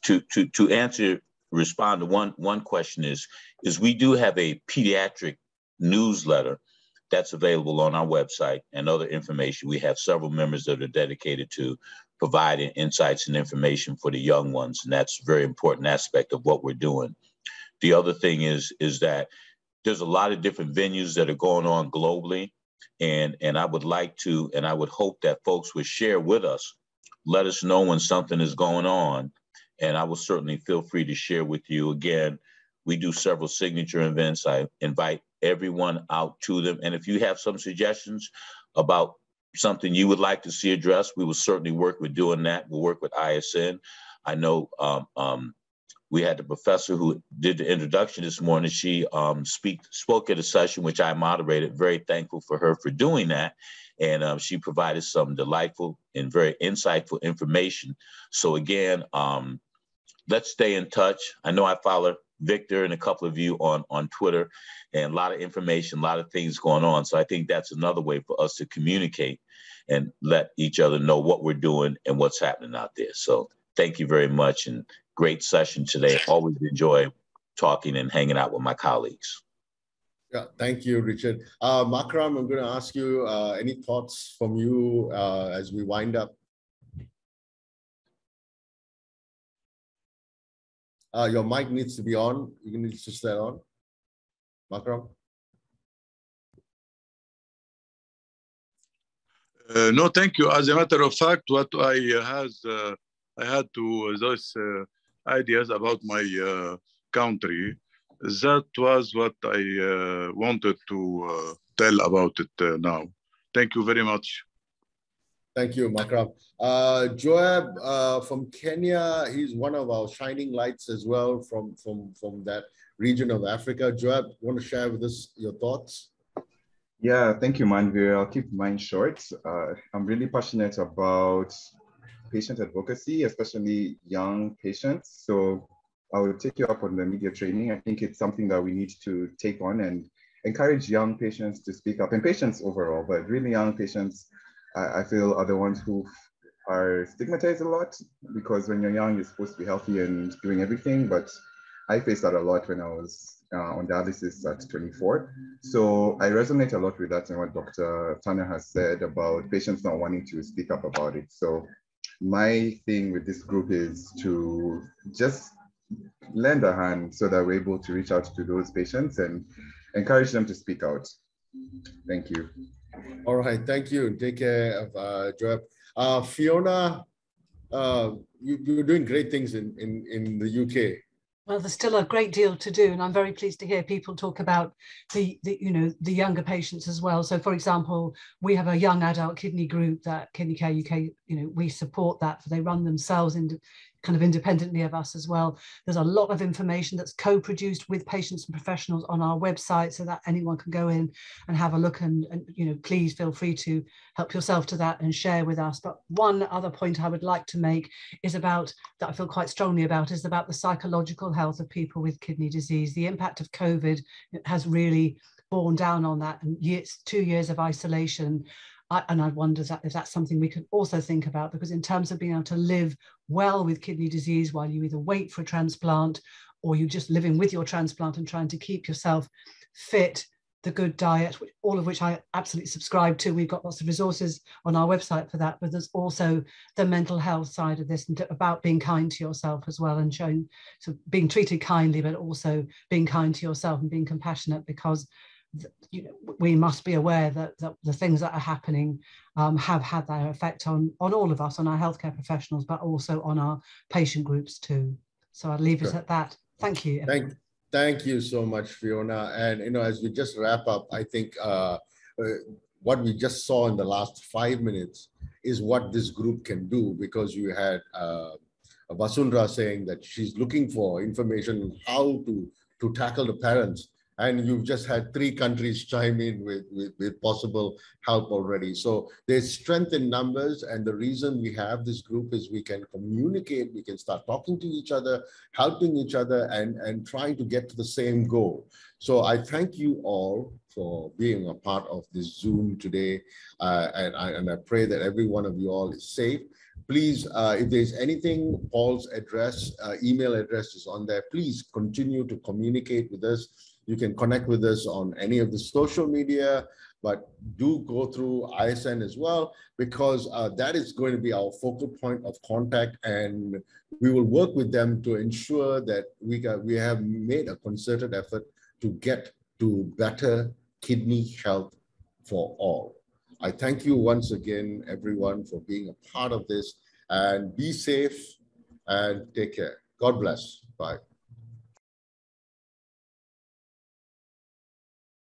To respond to one question is we do have a pediatric newsletter that's available on our website and other information. We have several members that are dedicated to providing insights and information for the young ones, and that's a very important aspect of what we're doing. The other thing is that there's a lot of different venues that are going on globally. And I would like to, and I would hope that folks would share with us, let us know when something is going on. And I will certainly feel free to share with you. Again, we do several signature events. I invite everyone out to them. And if you have some suggestions about something you would like to see addressed, we will certainly work with doing that. We'll work with ISN. I know we had the professor who did the introduction this morning. She spoke at a session which I moderated. Very thankful for her for doing that. And she provided some delightful and very insightful information. So again, let's stay in touch. I know I follow Victor and a couple of you on Twitter, and a lot of information, a lot of things going on. So I think that's another way for us to communicate and let each other know what we're doing and what's happening out there. So thank you very much. And great session today. Always enjoy talking and hanging out with my colleagues. Yeah, thank you, Richard. Makram, I'm going to ask you any thoughts from you as we wind up. Your mic needs to be on. You need to switch that on. Makram? No, thank you. As a matter of fact, what I had to just ideas about my country. That was what I wanted to tell about it now. Thank you very much. Thank you, Makram. Joab from Kenya, he's one of our shining lights as well from that region of Africa. Joab, want to share with us your thoughts? Yeah, thank you, Manvir. I'll keep mine short. I'm really passionate about patient advocacy, especially young patients. So I will take you up on the media training. I think it's something that we need to take on and encourage young patients to speak up, and patients overall, but really young patients, I feel, are the ones who are stigmatized a lot, because when you're young, you're supposed to be healthy and doing everything. But I faced that a lot when I was on dialysis at 24. So I resonate a lot with that and what Dr. Tanya has said about patients not wanting to speak up about it. So my thing with this group is to just lend a hand so that we're able to reach out to those patients and encourage them to speak out. Thank you. All right, thank you. Take care of Joab. Fiona, you're doing great things in the UK. Well, there's still a great deal to do, and I'm very pleased to hear people talk about the younger patients as well. So, for example, we have a young adult kidney group that Kidney Care UK, we support that. They run themselves kind of independently of us as well. There's a lot of information that's co-produced with patients and professionals on our website, so that anyone can go in and have a look, and please feel free to help yourself to that and share with us. But one other point I would like to make is about, that I feel quite strongly about, is about the psychological health of people with kidney disease. The impact of COVID has really borne down on that, and 2 years of isolation. And I wonder if that's something we could also think about, because in terms of being able to live well with kidney disease while you either wait for a transplant or you're just living with your transplant and trying to keep yourself fit, the good diet, all of which I absolutely subscribe to. We've got lots of resources on our website for that, but there's also the mental health side of this, and about being kind to yourself as well, and showing, so being treated kindly, but also being kind to yourself and being compassionate, because we must be aware that the things that are happening have had their effect on all of us, on our healthcare professionals, but also on our patient groups too. So I'll leave it at that. Thank you. Thank you so much, Fiona. And as we just wrap up, I think what we just saw in the last 5 minutes is what this group can do, because you had Vasundhara saying that she's looking for information on how to tackle the parents. And you've just had 3 countries chime in with possible help already. So there's strength in numbers. And the reason we have this group is we can communicate, we can start talking to each other, helping each other, and trying to get to the same goal. So I thank you all for being a part of this Zoom today. And I pray that every one of you all is safe. Please, if there's anything, Paul's address, email address is on there. Please continue to communicate with us. You can connect with us on any of the social media, but do go through ISN as well, because that is going to be our focal point of contact, and we will work with them to ensure that we have made a concerted effort to get to better kidney health for all. I thank you once again, everyone, for being a part of this, and be safe and take care. God bless. Bye.